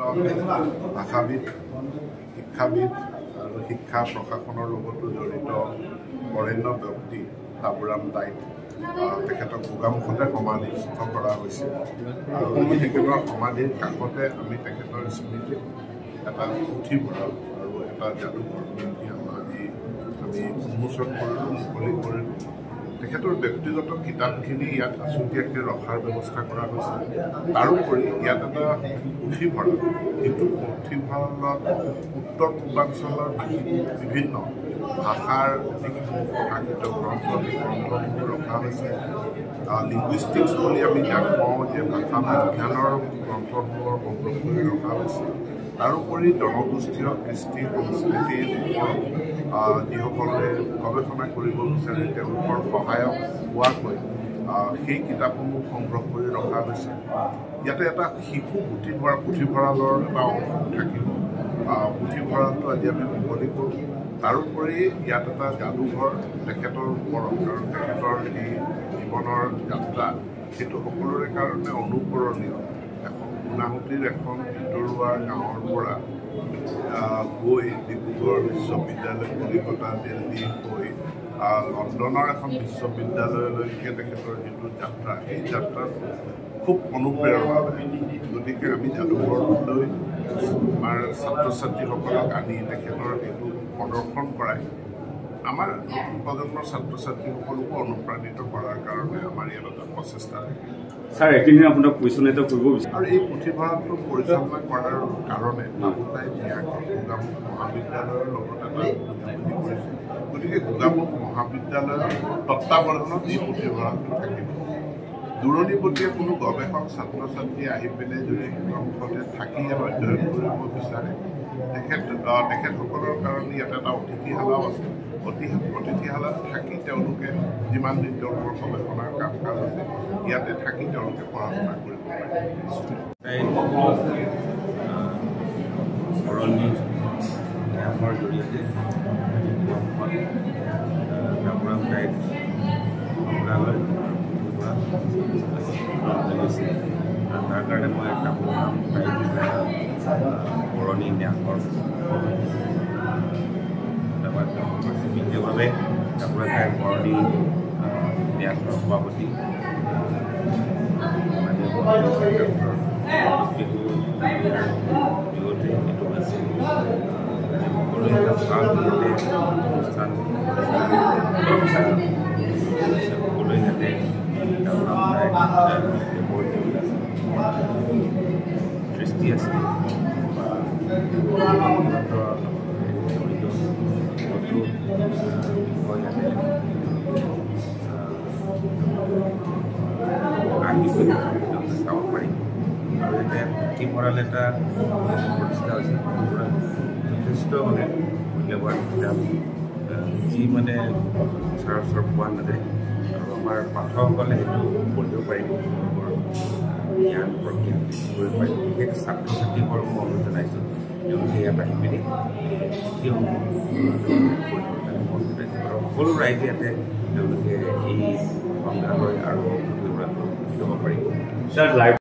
ভাষাবিদ শিক্ষাবিদ আৰু শিক্ষা প্ৰশাসনৰ লগতো জড়িত বৰেণ্য ব্যক্তি বাবুৰাম টাইট তেখেতক গোগামুখতে সমাধিস্থ কৰা হৈছে আৰু তেখেতৰ সমাধিৰ কাষতে আমি তেখেতৰ স্মৃতিত এটা পুথিভঁৰাল আৰু এটা যাদুঘৰ আজি আমি উন্মোচন কৰিলোঁ মুকলি কৰিলোঁ তেখেতৰ ব্যক্তিগত কিতাপখিনি ইয়াত আছুতীয়াকৈ ৰখাৰ ব্যৱস্থা কৰা হৈছে তাৰোপৰি ইয়াত এটা পুথিভঁৰাল যিটো পুথিভঁৰালত উত্তৰ পূৰ্বাঞ্চলৰ বিভিন্ন ভাষাৰ যিসমূহ প্ৰকাশিত গ্ৰন্থসমূহ ৰখা হৈছে লিংগুইষ্টিক্স বুলি আমি যাক কওঁ যে ভাষা বিজ্ঞানৰ গ্ৰন্থসমূহৰ সংগ্ৰহ কৰি ৰখা হৈছে তাৰোপৰি জনগোষ্ঠীয় কৃষ্টি সংস্কৃতিৰ ওপৰত যিসকলে গৱেষণা কৰিব বিচাৰে তেওঁলোকৰ সহায়ক হোৱাকৈ সেই কিতাপসমূহ সংগ্ৰহ কৰি ৰখা হৈছে ইয়াতে এটা শিশু পুথিভঁৰালৰ এটা অংশ থাকিব পুথিভঁৰালটো আজি আমি মুকলি কৰোঁ তাৰোপৰি ইয়াত এটা যাদুঘৰ তেখেতৰ ওপৰত কাৰণ তেখেতৰ এই জীৱনৰ যাত্ৰা সেইটো সকলোৰে কাৰণে অনুকৰণীয় গুণাহুতিৰ এখন ভিতৰুৱা গাঁৱৰ পৰা গৈ ডিব্ৰুগড় বিশ্ববিদ্যালয় কলিকতা দিল্লী হৈ লণ্ডনৰ এখন বিশ্ববিদ্যালয়লৈকে তেখেতৰ যিটো যাত্ৰা সেই যাত্ৰাত খুব অনুপ্ৰেৰণা গতিকে আমি যাদুঘৰলৈ আমাৰ ছাত্ৰ ছাত্ৰীসকলক আনি তেখেতৰ এইটো প্ৰদৰ্শন কৰাই আমাৰ নতুন প্ৰজন্মৰ ছাত্ৰ ছাত্ৰীসকলকো অনুপ্ৰাণিত কৰাৰ কাৰণে আমাৰ ইয়াত এটা প্ৰচেষ্টা থাকে ছাৰ এইখিনি আপোনাক কুৱেশ্যন এটা কৰিব বিচাৰোঁ আৰু এই পুথিভঁৰালটো পৰিচালনা কৰাৰ কাৰণে বাবুতাই ন্যায়াধীশ গোগামুখ মহাবিদ্যালয়ৰ লগত এটা বুজাবুজি কৰিছে গতিকে গোগামুখ মহাবিদ্যালয়ৰ তত্বাৱধানত এই পুথিভঁৰালটো থাকিব দূৰণিবতীয়া কোনো গৱেষক ছাত্ৰ ছাত্ৰী আহি পিনে যদি গোগামুখতে থাকি ইয়াত অধ্যয়ন কৰিব বিচাৰে তেখেতসকলৰ কাৰণে ইয়াত এটা অতিথিশালাও আছে অতিথিশালাত থাকি তেওঁলোকে যিমান দিন তেওঁলোকৰ গৱেষণাৰ কাম কাজ আছে ইয়াতে থাকি তেওঁলোকে পঢ়া শুনা কৰিব পাৰে ন্যাসৰ জৰিয়তে বাবুৰাম টাইট সংগ্ৰহালয় লৈছে আৰু তাৰ কাৰণে মই বাবুৰাম টাইট বৰণি ন্যাসৰ বিশেষভাৱে বাবুৰাম টাইট বৰণি ন্যাসৰ সভাপতি বিহুতে এইটো হৈছে সকলোৱে এটা ভাল অনুষ্ঠান সকলোৱে যাতে দৃষ্টি আছে চাব পাৰিম আৰু এতিয়া পুথিভঁৰাল এটা প্ৰতিষ্ঠা হৈছে যথেষ্ট মানে মূল্যৱান কিতাপ যি মানে সচৰাচৰ পোৱা নাযায় আৰু আমাৰ পাঠকসকলে সেইটো পঢ়িব পাৰিব জ্ঞান প্ৰক্ৰিয়া কৰিব পাৰিব বিশেষ ছাত্ৰ ছাত্ৰীসকলকো অনুৰোধ জনাইছোঁ তেওঁলোকে ইয়াত আহি পিনি পুথিসমূহ পঢ়িবৰ কাৰণে মন জনাইছোঁ আৰু সকলো ৰাইজে ইয়াতে তেওঁলোকে এই সংগ্ৰহালয় আৰু পুথিভঁৰালটো ল'ব পাৰিব।